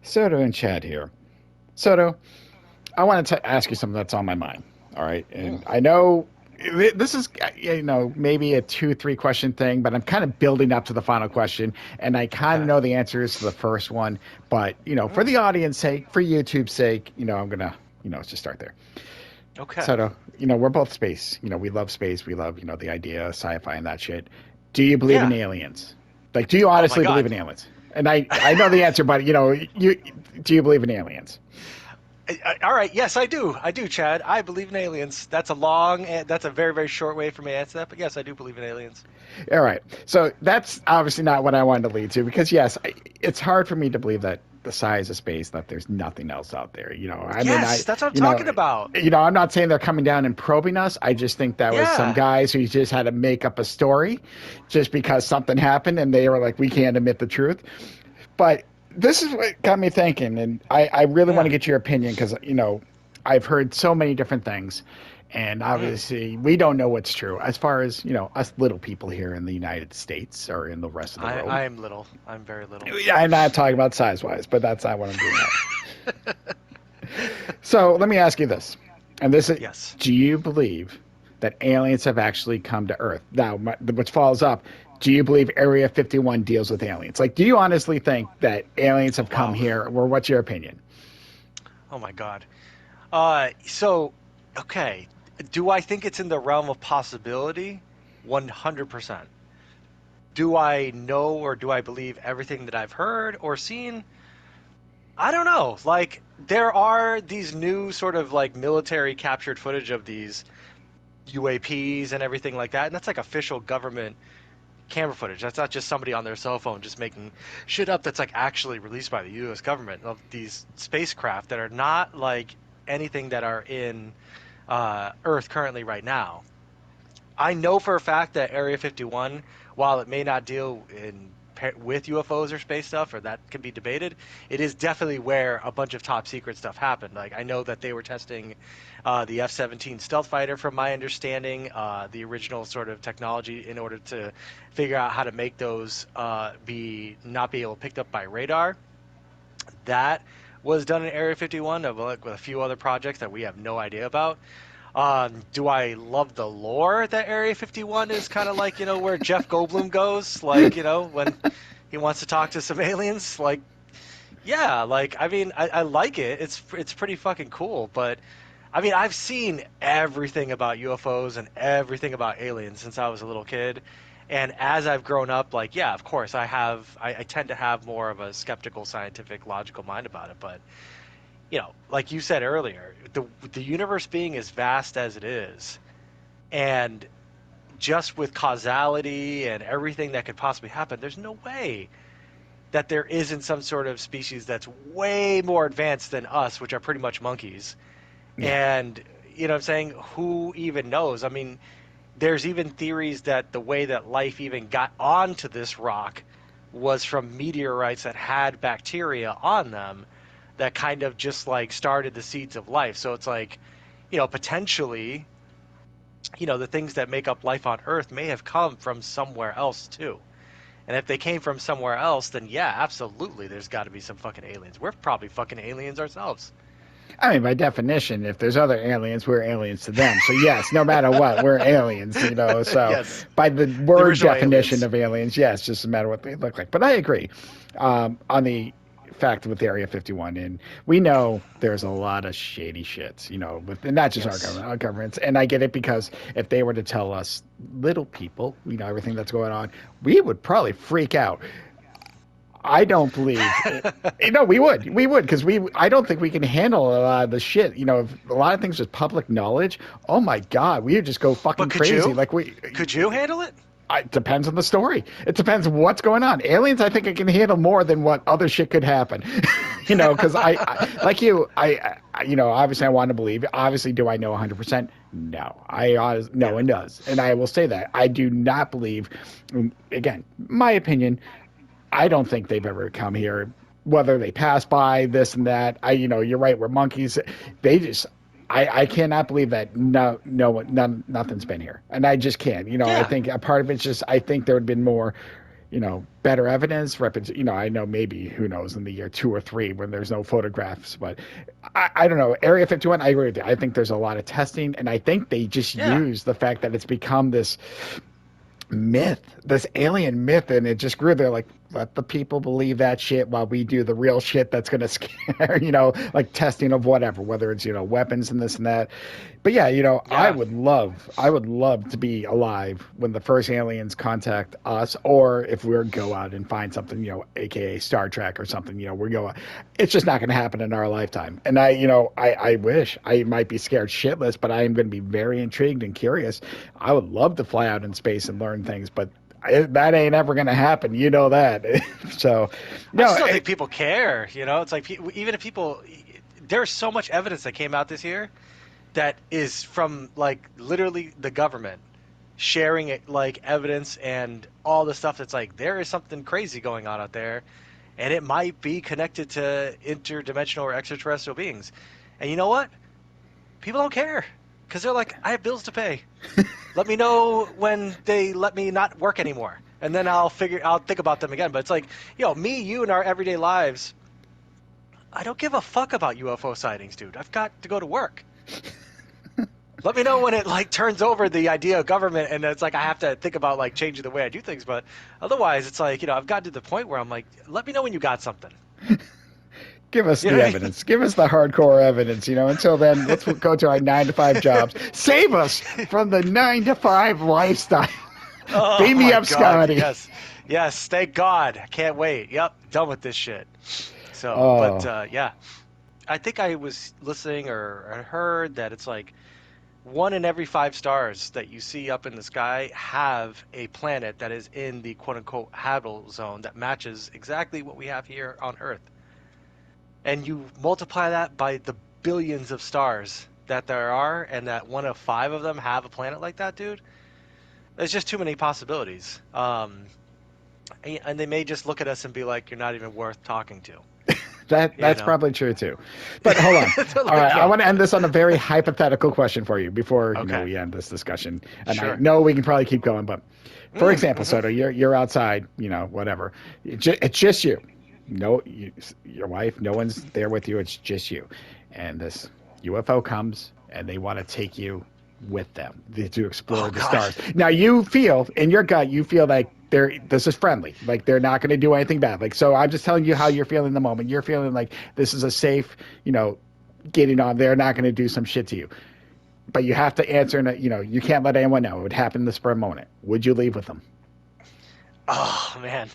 Soto and Chad here. Soto, I want to ask you something that's on my mind. All right. Mm, And I know this is, maybe a two, three question thing, but I'm kind of building up to the final question. And I kind of okay. know the answers to the first one. But, for Mm, the audience sake, for YouTube's sake, I'm going to, let's just start there. okay. Soto, we're both space. We love space. We love, the idea of sci-fi and that shit. Do you believe in Yeah. aliens? Like, do you Oh my honestly believe God. in aliens? And I know the answer, but, do you believe in aliens? All right. Yes, I do. I do, Chad. I believe in aliens. That's a very, very short way for me to answer that. But yes, I do believe in aliens. All right. So that's obviously not what I wanted to lead to because, yes, it's hard for me to believe that the size of space that there's nothing else out there. I mean, Yes, that's what I'm talking about. I'm not saying they're coming down and probing us. I just think that was some Yeah. guys who just had to make up a story just because something happened and they were like, we can't admit the truth. But this is what got me thinking, and I really want to Yeah. get your opinion because, I've heard so many different things. And Mm. obviously, we don't know what's true as far as, us little people here in the United States or in the rest of the world. I am little. I'm very little. Yeah, I'm not talking about size wise, but that's not what I'm getting at. So let me ask you this. And this is, Yes. do you believe that aliens have actually come to Earth? Now, which follows up, do you believe Area 51 deals with aliens? Like, do you honestly think that aliens Oh have come wow. here? Or what's your opinion? Oh my God. Okay. Do I think it's in the realm of possibility? 100%. Do I know or do I believe everything that I've heard or seen? I don't know. Like, there are these new sort of like military captured footage of these UAPs and everything like that. And that's like official government camera footage. That's not just somebody on their cell phone just making shit up that's like actually released by the US government of these spacecraft that are not like anything that are in Earth currently right now. I know for a fact that Area 51, while it may not deal with UFOs or space stuff, or that can be debated, it is definitely where a bunch of top secret stuff happened. Like I know that they were testing the F-17 stealth fighter, from my understanding, the original sort of technology in order to figure out how to make those be not be able to picked up by radar. That was done in Area 51, with a few other projects that we have no idea about. Do I love the lore that Area 51 is kind of like, where Jeff Goldblum goes, like, when he wants to talk to some aliens? Like, yeah, like, I mean, I like it. It's pretty fucking cool, but I mean, I've seen everything about UFOs and everything about aliens since I was a little kid. And as I've grown up, like, yeah, of course, I tend to have more of a skeptical, scientific, logical mind about it. But, like you said earlier, the universe being as vast as it is, and just with causality and everything that could possibly happen, there's no way that there isn't some sort of species that's way more advanced than us, which are pretty much monkeys. Yeah. And you know what I'm saying? Who even knows? I mean, there's even theories that the way that life even got onto this rock was from meteorites that had bacteria on them that kind of just like started the seeds of life. So it's like, potentially, the things that make up life on Earth may have come from somewhere else too. And if they came from somewhere else, then yeah, absolutely, there's got to be some fucking aliens. We're probably fucking aliens ourselves. I mean, by definition, if there's other aliens, we're aliens to them. So yes, no matter what, we're aliens. So Yes, by the the word original definition aliens. of aliens, yes, just no matter what they look like. But I agree on the fact with Area 51, and we know there's a lot of shady shit, and not just Yes. our governments. And I get it because if they were to tell us little people, everything that's going on, we would probably freak out. I don't believe. No, we would, because I don't think we can handle a lot of the shit. If a lot of things is public knowledge. Oh my God, we would just go But fucking could crazy. you? Like Could you handle it? it depends on the story. It depends what's going on. Aliens, I think I can handle more than what other shit could happen. Because like you, obviously I want to believe. Obviously, do I know 100%? No, no Yeah. one does, and I will say that I do not believe. Again, my opinion. I don't think they've ever come here. Whether they pass by this and that, you're right. We're monkeys. They just, I cannot believe that nothing's been here, and I just can't. I Yeah. think a part of it's just I think there would have been more. better evidence, I know maybe, who knows, in the year 2 or 3 when there's no photographs, but I don't know. Area 51, I agree with you. I think there's a lot of testing, and I think they just Yeah. use the fact that it's become this myth, this alien myth, and it just grew. They're like, let the people believe that shit while we do the real shit that's going to scare, like testing of whatever, whether it's, weapons and this and that. But yeah, Yeah. I would love to be alive when the first aliens contact us, or if we go out and find something, aka Star Trek or something, we're going. It's just not going to happen in our lifetime. And I wish. I might be scared shitless, but I am going to be very intrigued and curious. I would love to fly out in space and learn things, but that ain't ever going to happen. You know that. So, I no, just don't think people care. It's like even if people, there's so much evidence that came out this year that is from like literally the government sharing it like evidence and all the stuff that's like there is something crazy going on out there and it might be connected to interdimensional or extraterrestrial beings. And you know what? People don't care because they're like, I have bills to pay. Let me know when they let me not work anymore, and then I'll think about them again. But it's like, me, you, in our everyday lives, I don't give a fuck about UFO sightings, dude. I've got to go to work. Let me know when it like turns over the idea of government, and it's like I have to think about like changing the way I do things. But otherwise, it's like I've gotten to the point where I'm like, let me know when you got something. give us You know the what I mean? evidence. Give us the hardcore evidence. Until then, let's go to our 9 to 5 jobs. Save us from the 9 to 5 lifestyle. Oh Beam me my up, God, Scotty. yes, yes. Thank God. I can't wait. Yep, done with this shit. So, but Oh, yeah, I think I was listening or I heard that it's like one in every 5 stars that you see up in the sky have a planet that is in the quote unquote habitable zone that matches exactly what we have here on Earth. And you multiply that by the billions of stars that there are, and that one of 5 of them have a planet like that, dude. There's just too many possibilities. And they may just look at us and be like, "You're not even worth talking to," you that's know. probably true too. But hold on. They're All like, right, I yo, want to end this on a very hypothetical question for you before okay, we end this discussion. And I sure. know we can probably keep going, but for example, Mm-hmm. Soto, you're outside, whatever. It's just you. No, your wife, no one's there with you. It's just you, and this UFO comes and they want to take you with them to explore Oh the God. stars. Now you feel in your gut, you feel like this is friendly, like they're not going to do anything bad. Like, so I'm just telling you how you're feeling in the moment. You're feeling like this is a safe, getting on. They're not going to do some shit to you, but you have to answer. And you can't let anyone know. It would happen in the spur moment. Would you leave with them? Oh man.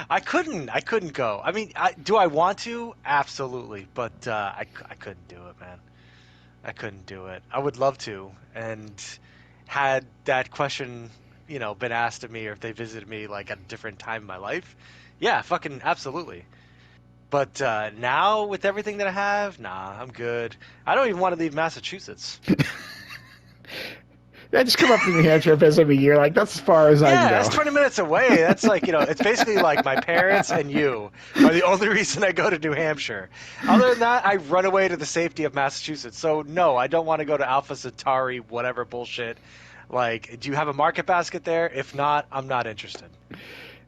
I couldn't go. I mean, do I want to? Absolutely, but I couldn't do it, man. I couldn't do it. I would love to, and had that question, been asked of me, or if they visited me like at a different time in my life, yeah, fucking absolutely. But now with everything that I have, nah, I'm good. I don't even want to leave Massachusetts. Yeah, just come up to New Hampshire, visit me. You're like, that's as far as I can Yeah, that's go. 20 minutes away. That's like, it's basically like my parents and you are the only reason I go to New Hampshire. Other than that, I run away to the safety of Massachusetts. So, no, I don't want to go to Alpha Centauri, whatever bullshit. Like, do you have a market basket there? If not, I'm not interested.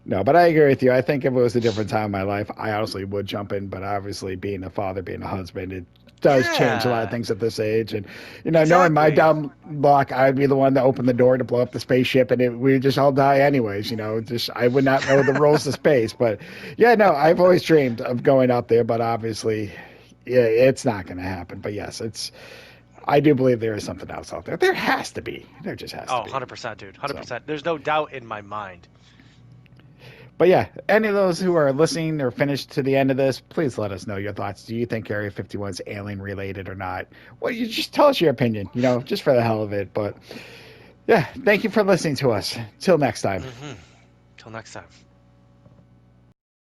No, but I agree with you. I think if it was a different time in my life, I honestly would jump in. But obviously, being a father, being a husband, it does change a lot of Yeah, things at this age. And knowing my exactly. dumb luck, I'd be the one to open the door to blow up the spaceship, and we'd just all die anyways. Just I would not know the rules of space. But yeah, no, I've always dreamed of going out there, but obviously, yeah, it's not going to happen. But yes, it's. I do believe there is something else out there. There has to be. There just has to Oh, be. 100%, dude. So. 100%. There's no doubt in my mind. But yeah, any of those who are listening or finished to the end of this, please let us know your thoughts. Do you think Area 51 is alien related or not? Well, you just tell us your opinion, just for the hell of it. But yeah, thank you for listening to us. Till next time. Till next time.